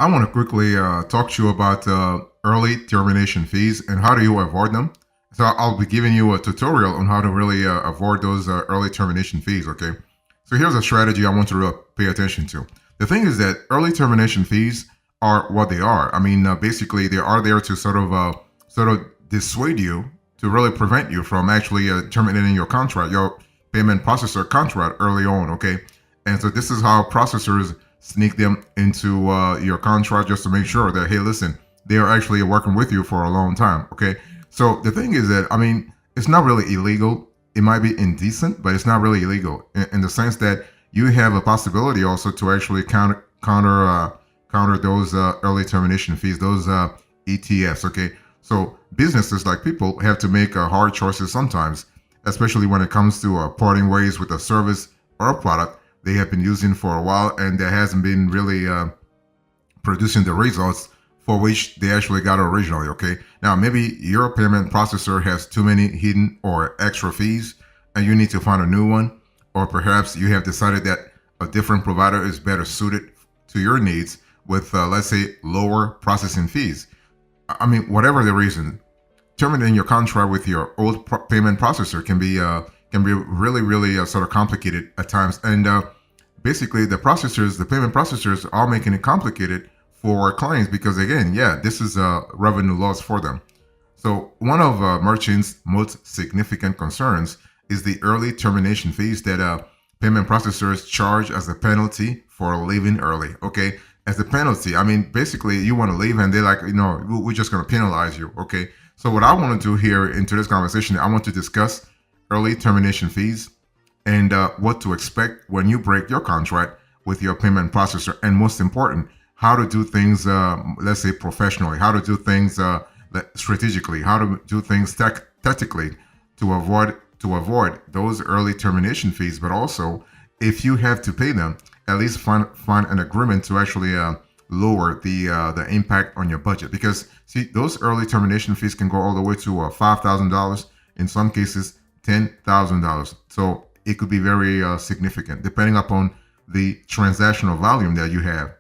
I want to quickly talk to you about early termination fees and how do you avoid them. So I'll be giving you a tutorial on how to really avoid those early termination fees. Okay. So here's a strategy I want you to pay attention to. The thing is that early termination fees are what they are. I mean, basically, they are there to sort of dissuade you to really prevent you from actually terminating your contract, your payment processor contract early on. Okay. And so this is how processors sneak them into your contract just to make sure that, hey, listen, they are actually working with you for a long time. Okay. So the thing is that, I mean, it's not really illegal. It might be indecent, but it's not really illegal in the sense that you have a possibility also to actually counter those early termination fees, those ETFs. Okay. So businesses like people have to make hard choices sometimes, especially when it comes to parting ways with a service or a product they have been using for a while and that hasn't been really producing the results for which they actually got originally. Okay. Now, maybe your payment processor has too many hidden or extra fees and you need to find a new one. Or perhaps you have decided that a different provider is better suited to your needs with, let's say, lower processing fees. I mean, whatever the reason, terminating your contract with your old payment processor can be really, really sort of complicated at times. And basically, the payment processors are making it complicated for clients because, again, yeah, this is a revenue loss for them. So one of merchants' most significant concerns is the early termination fees that payment processors charge as a penalty for leaving early. Okay, as a penalty, I mean, basically, you want to leave and they're like, we're just going to penalize you. Okay, so what I want to do here in today's conversation, I want to discuss early termination fees and what to expect when you break your contract with your payment processor, and most important, how to do things, let's say professionally, how to do things strategically, how to do things tactically to avoid those early termination fees. But also, if you have to pay them, at least find an agreement to actually lower the impact on your budget. Because see, those early termination fees can go all the way to $5,000, in some cases $10,000. So it could be very significant depending upon the transactional volume that you have.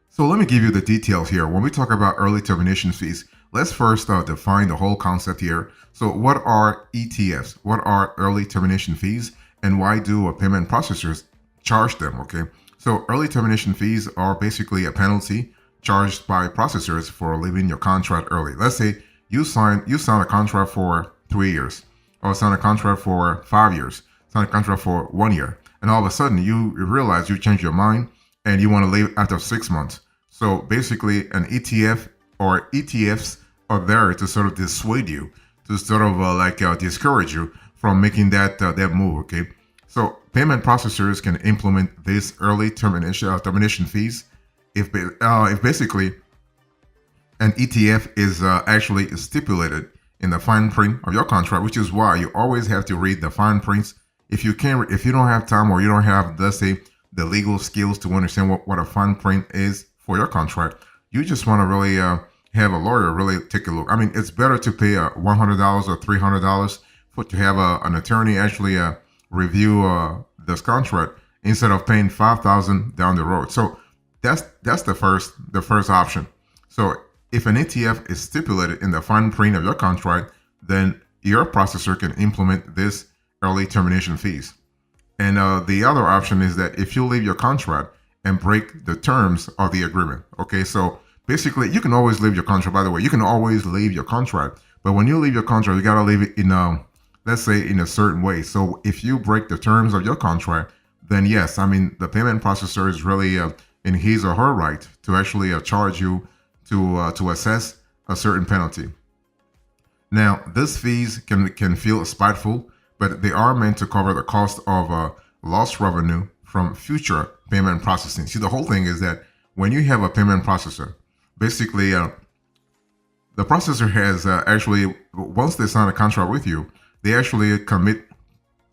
So let me give you the details here. When we talk about early termination fees, let's first define the whole concept here. So what are ETFs? What are early termination fees? And why do payment processors charge them? Okay. So early termination fees are basically a penalty charged by processors for leaving your contract early. Let's say you sign a contract for 3 years, or sign a contract for 5 years, sign a contract for 1 year, and all of a sudden you realize you change your mind and you want to leave after 6 months. So basically, an ETF or ETFs are there to sort of dissuade you, to sort of discourage you from making that move. Okay, so payment processors can implement these early termination fees if basically an ETF is actually stipulated in the fine print of your contract, which is why you always have to read the fine prints. If you don't have time, or you don't have, let's say, the legal skills to understand what a fine print is for your contract, you just want to really have a lawyer really take a look. I mean, it's better to pay $100 or $300 to have an attorney actually review this contract instead of paying $5,000 down the road. So that's the first option. So if an ETF is stipulated in the fine print of your contract, then your processor can implement this early termination fees. And the other option is that if you leave your contract and break the terms of the agreement. Okay, so basically, you can always leave your contract. By the way, you can always leave your contract, but when you leave your contract, you gotta leave it in let's say, in a certain way. So if you break the terms of your contract, then yes, I mean, the payment processor is really in his or her right to actually charge you to assess a certain penalty. Now, these fees can feel spiteful, but they are meant to cover the cost of lost revenue from future payment processing. See, the whole thing is that when you have a payment processor, basically the processor has actually, once they sign a contract with you, they actually commit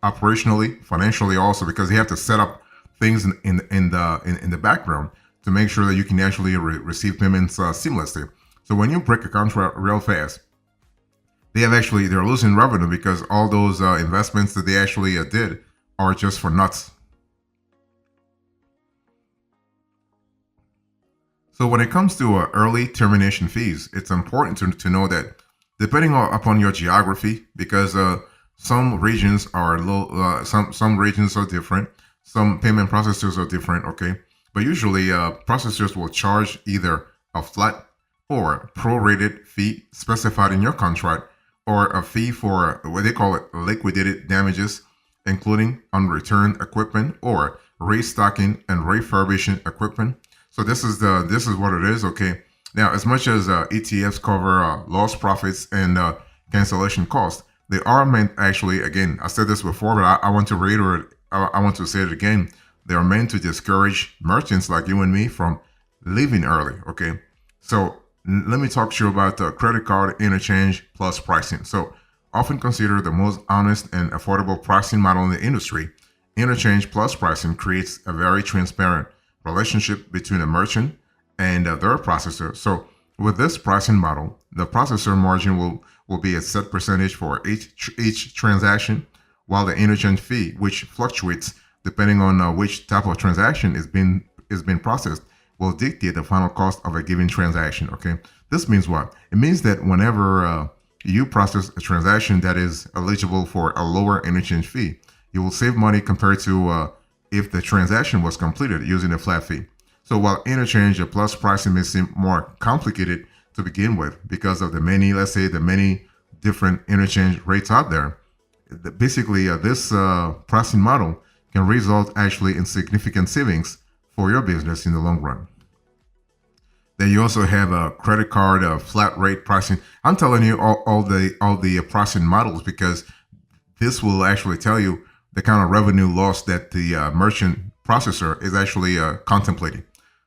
operationally, financially also, because they have to set up things in the background to make sure that you can actually receive payments seamlessly. So when you break a contract real fast, they're losing revenue because all those investments that they actually did are just for nuts. So when it comes to early termination fees, it's important to know that depending upon your geography, because some regions are low, some regions are different, some payment processors are different. Okay, but usually processors will charge either a flat or prorated fee specified in your contract, or a fee for what they call it liquidated damages, including unreturned equipment or restocking and refurbishing equipment. So this is what it is. Okay. Now, as much as ETFs cover lost profits and cancellation costs, they are meant actually. Again, I said this before, but I want to reiterate. I want to say it again. They are meant to discourage merchants like you and me from leaving early. Okay. So let me talk to you about the credit card interchange plus pricing. So often considered the most honest and affordable pricing model in the industry, interchange plus pricing creates a very transparent relationship between a merchant and their processor. So with this pricing model, the processor margin will be a set percentage for each transaction, while the interchange fee, which fluctuates depending on which type of transaction is being processed, will dictate the final cost of a given transaction. Okay, this means what? It means that whenever you process a transaction that is eligible for a lower interchange fee, you will save money compared to if the transaction was completed using a flat fee. So while interchange plus pricing may seem more complicated to begin with because of the many, let's say, the many different interchange rates out there, basically this pricing model can result actually in significant savings for your business in the long run. Then you also have a credit card flat rate pricing. I'm telling you all the pricing models because this will actually tell you the kind of revenue loss that the merchant processor is actually contemplating.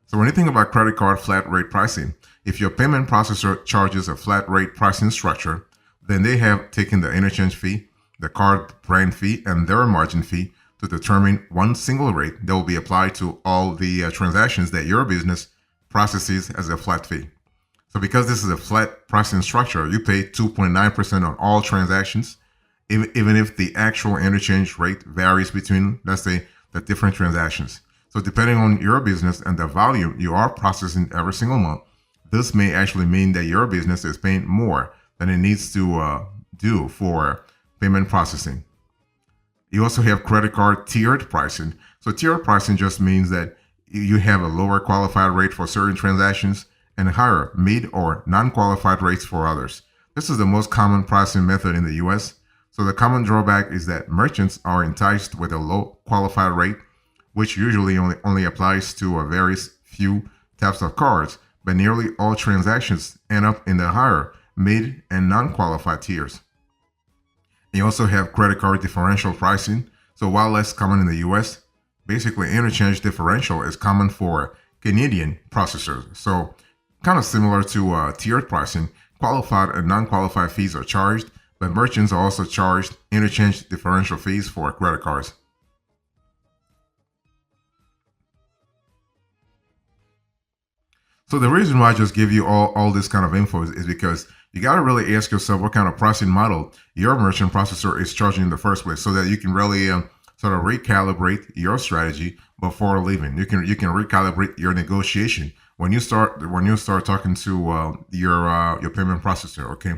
So when you think about credit card flat rate pricing, if your payment processor charges a flat rate pricing structure, then they have taken the interchange fee, the card brand fee, and their margin fee to determine one single rate that will be applied to all the transactions that your business processes as a flat fee. So because this is a flat pricing structure, you pay 2.9% on all transactions, even if the actual interchange rate varies between, let's say, the different transactions. So depending on your business and the volume you are processing every single month, this may actually mean that your business is paying more than it needs to do for payment processing. You also have credit card tiered pricing. So tiered pricing just means that you have a lower qualified rate for certain transactions and higher mid or non-qualified rates for others. This is the most common pricing method in the US. So the common drawback is that merchants are enticed with a low qualified rate, which usually only applies to a very few types of cards, but nearly all transactions end up in the higher, mid, and non-qualified tiers. You also have credit card differential pricing. So while less common in the US, basically interchange differential is common for Canadian processors. So kind of similar to tiered pricing, qualified and non-qualified fees are charged, but merchants are also charged interchange differential fees for credit cards. So the reason why I just give you all this kind of info is because you got to really ask yourself what kind of pricing model your merchant processor is charging in the first place, so that you can really sort of recalibrate your strategy before leaving. You can recalibrate your negotiation when you start talking to your payment processor. Okay.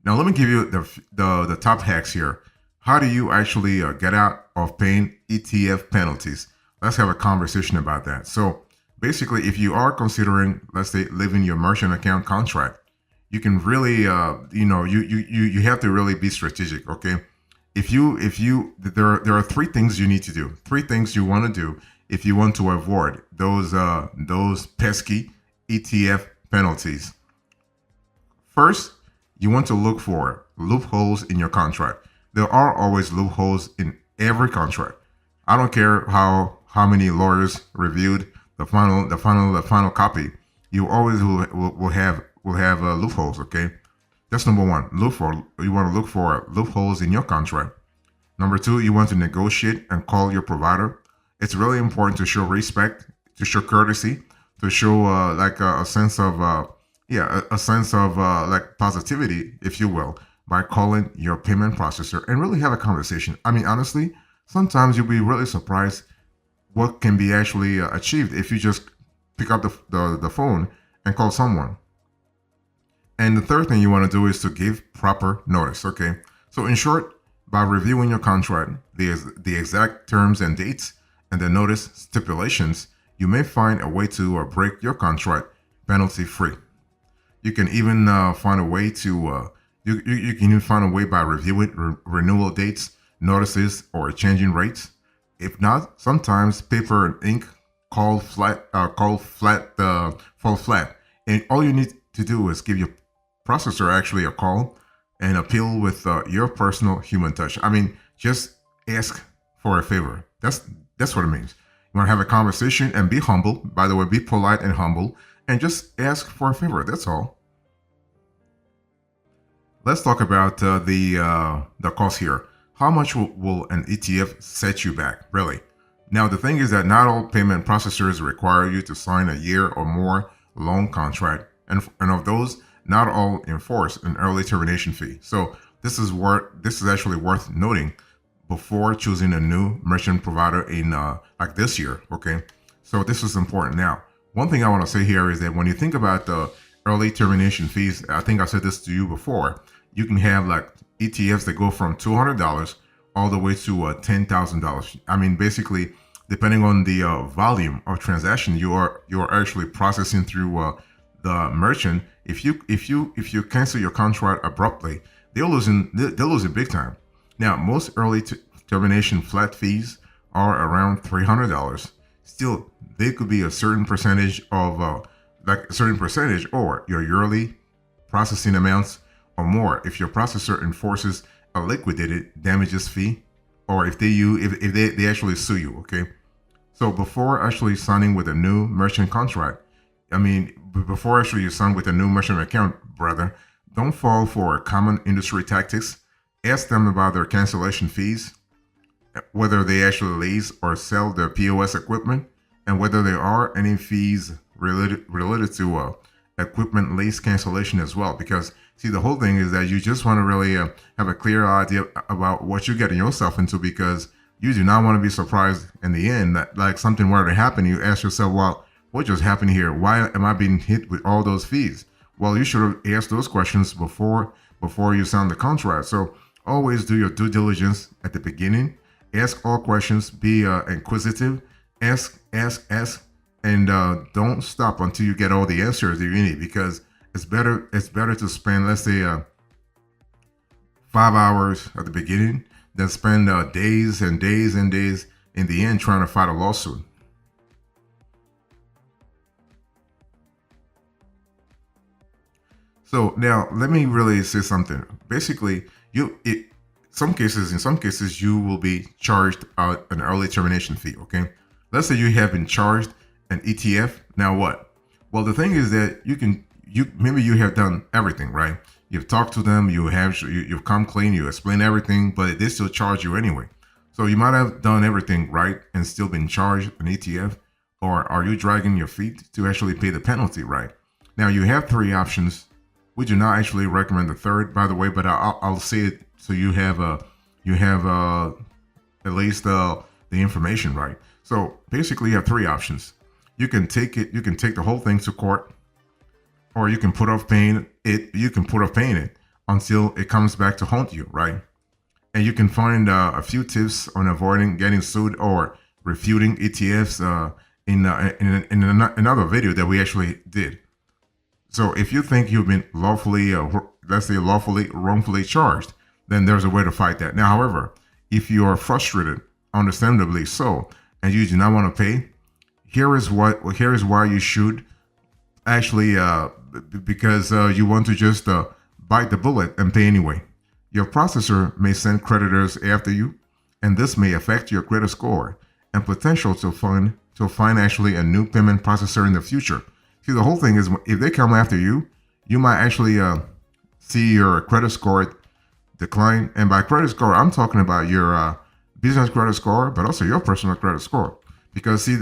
Now let me give you the top hacks here. How do you actually get out of paying ETF penalties? Let's have a conversation about that. So basically, if you are considering, let's say, leaving your merchant account contract, you can really, you have to really be strategic. Okay, there are three things you need to do. Three things you want to do if you want to avoid those pesky ETF penalties. First, you want to look for loopholes in your contract. There are always loopholes in every contract. I don't care how many lawyers reviewed the final copy. You always will have loopholes. Okay, that's number one. You want to look for loopholes in your contract. Number two, you want to negotiate and call your provider. It's really important to show respect, to show courtesy, to show like a sense of like positivity, if you will, by calling your payment processor and really have a conversation. I mean, honestly, sometimes you'll be really surprised what can be actually achieved if you just pick up the phone and call someone. And the third thing you want to do is to give proper notice. Okay. So in short, by reviewing your contract, the exact terms and dates, and the notice stipulations, you may find a way to break your contract penalty free. You can even find a way to you can even find a way by reviewing renewal dates, notices, or changing rates. If not, sometimes paper and ink fall flat, and all you need to do is give your processor actually a call and appeal with your personal human touch. I mean, just ask for a favor. That's what it means. You want to have a conversation and be humble. By the way, be polite and humble, and just ask for a favor. That's all. Let's talk about the cost here. How much will an ETF set you back, really? Now, the thing is that not all payment processors require you to sign a year or more long contract, and of those, not all enforce an early termination fee. So this is actually worth noting before choosing a new merchant provider in like this year. Okay, so this is important. Now, one thing I want to say here is that when you think about the early termination fees, I think I said this to you before, you can have like ETFs that go from $200 all the way to $10,000. I mean, basically, depending on the volume of transaction you're actually processing through the merchant. If you cancel your contract abruptly, they'll lose it big time. Now, most early termination flat fees are around $300. Still, they could be a certain percentage of or your yearly processing amounts or more if your processor enforces a liquidated damages fee, or if they actually sue you. Okay, so before actually signing with a new merchant contract, I mean, before actually you sign with a new merchant account, brother, don't fall for common industry tactics. Ask them about their cancellation fees, whether they actually lease or sell their P.O.S. equipment, and whether there are any fees related to equipment lease cancellation as well. Because see, the whole thing is that you just want to really have a clear idea about what you're getting yourself into, because you do not want to be surprised in the end that like something were to happen. You ask yourself, well, what just happened here? Why am I being hit with all those fees? Well, you should have asked those questions before you sign the contract. So always do your due diligence at the beginning. Ask all questions. Be inquisitive. Ask, and don't stop until you get all the answers that you need. Because it's better to spend, let's say, 5 hours at the beginning than spend days and days and days in the end trying to fight a lawsuit. So now let me really say something. Basically, in some cases, you will be charged an early termination fee. Okay, let's say you have been charged an ETF. Now what? Well, the thing is that maybe you have done everything right. You've talked to them. You've come clean. You explain everything, but they still charge you anyway. So you might have done everything right and still been charged an ETF, or are you dragging your feet to actually pay the penalty? Right now, you have three options. We do not actually recommend the third, by the way, but I'll say it so you have at least the information right. So basically, you have three options. You can take the whole thing to court, or you can put off paying it. You can put off paying it until it comes back to haunt you, right? And you can find a few tips on avoiding getting sued or refuting ETFs in another video that we actually did. So if you think you've been lawfully, wrongfully charged, then there's a way to fight that. Now, however, if you are frustrated, understandably so, and you do not want to pay, here is why you should actually, because you want to just bite the bullet and pay anyway. Your processor may send creditors after you, and this may affect your credit score and potential to find actually a new payment processor in the future. See, the whole thing is if they come after you, you might actually see your credit score decline. And by credit score, I'm talking about your business credit score, but also your personal credit score. Because see,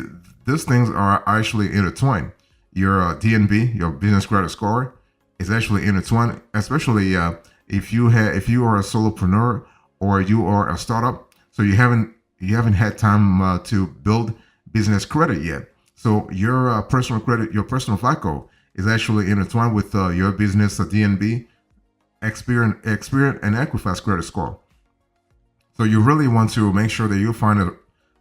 these things are actually intertwined. Your DNB, your business credit score, is actually intertwined, especially if you are a solopreneur or you are a startup. So you haven't you haven't had time to build business credit yet. So your personal credit, your personal FICO is actually intertwined with your business DNB, Experian, and Equifax credit score. So you really want to make sure that you find a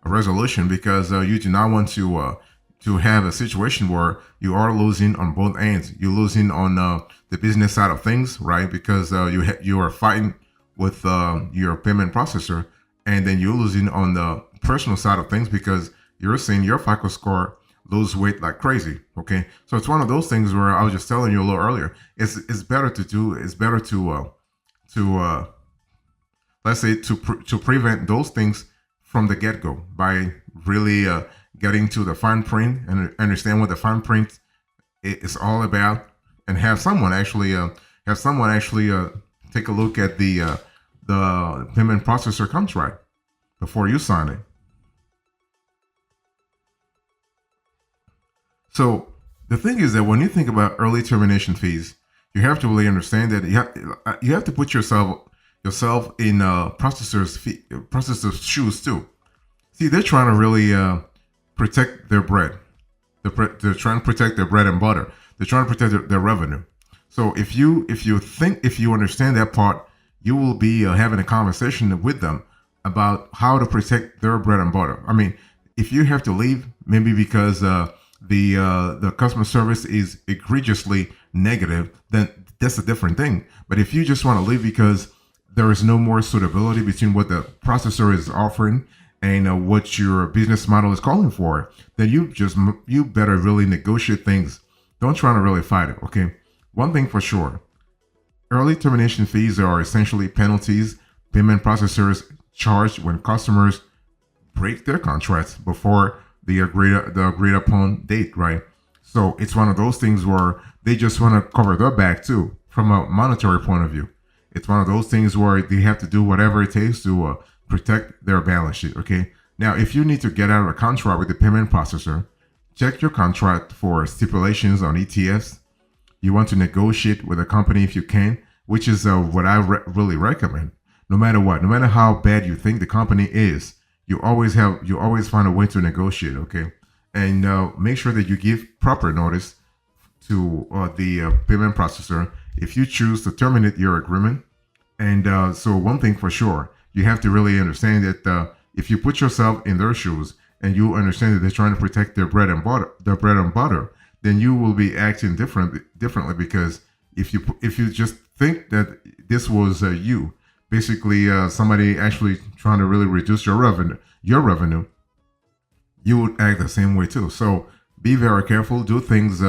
resolution, because you do not want to have a situation where you are losing on both ends. You're losing on the business side of things, right? Because you are fighting with your payment processor, and then you're losing on the personal side of things because you're seeing your FICO score lose weight like crazy. Okay, so it's one of those things where I was just telling you a little earlier. It's better to let's say to prevent those things from the get-go by really getting to the fine print and understand what the fine print is all about, and have someone actually take a look at the payment processor contract before you sign it. So the thing is that when you think about early termination fees, you have to really understand that you have to put yourself in processor's shoes too. See, they're trying to really protect their bread. They're trying to protect their bread and butter. They're trying to protect their revenue. So if you understand that part, you will be having a conversation with them about how to protect their bread and butter. I mean, if you have to leave, maybe because the customer service is egregiously negative, then that's a different thing. But if you just want to leave because there is no more suitability between what the processor is offering and what your business model is calling for, then you better really negotiate things. Don't try to really fight it. Okay. One thing for sure, early termination fees are essentially penalties payment processors charge when customers break their contracts before the agreed upon date, right? So it's one of those things where they just want to cover their back too, from a monetary point of view. It's one of those things where they have to do whatever it takes to protect their balance sheet. Okay. Now, if you need to get out of a contract with the payment processor, check your contract for stipulations on ETFs. You want to negotiate with a company if you can, which is what I really recommend. No matter what, no matter how bad you think the company is, you always find a way to negotiate. Okay, and make sure that you give proper notice to the payment processor if you choose to terminate your agreement. And so one thing for sure, you have to really understand that if you put yourself in their shoes and you understand that they're trying to protect their bread and butter, then you will be acting differently, because if you just think that this was you, basically somebody actually trying to really reduce your revenue, you would act the same way too. So be very careful. Do things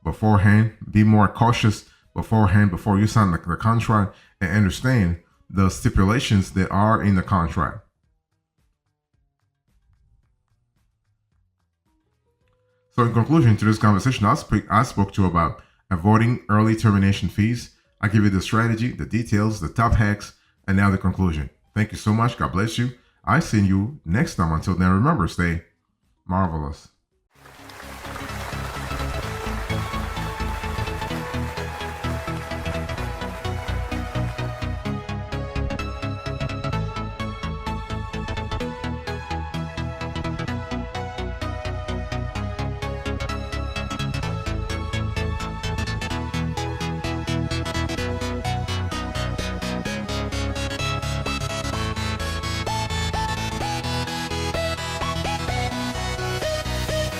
beforehand. Be more cautious beforehand before you sign the contract, and understand the stipulations that are in the contract. So in conclusion to this conversation, I spoke to you about avoiding early termination fees. I give you the strategy, the details, the top hacks, and now the conclusion. Thank you so much. God bless you. I see you next time. Until then, remember, stay marvelous.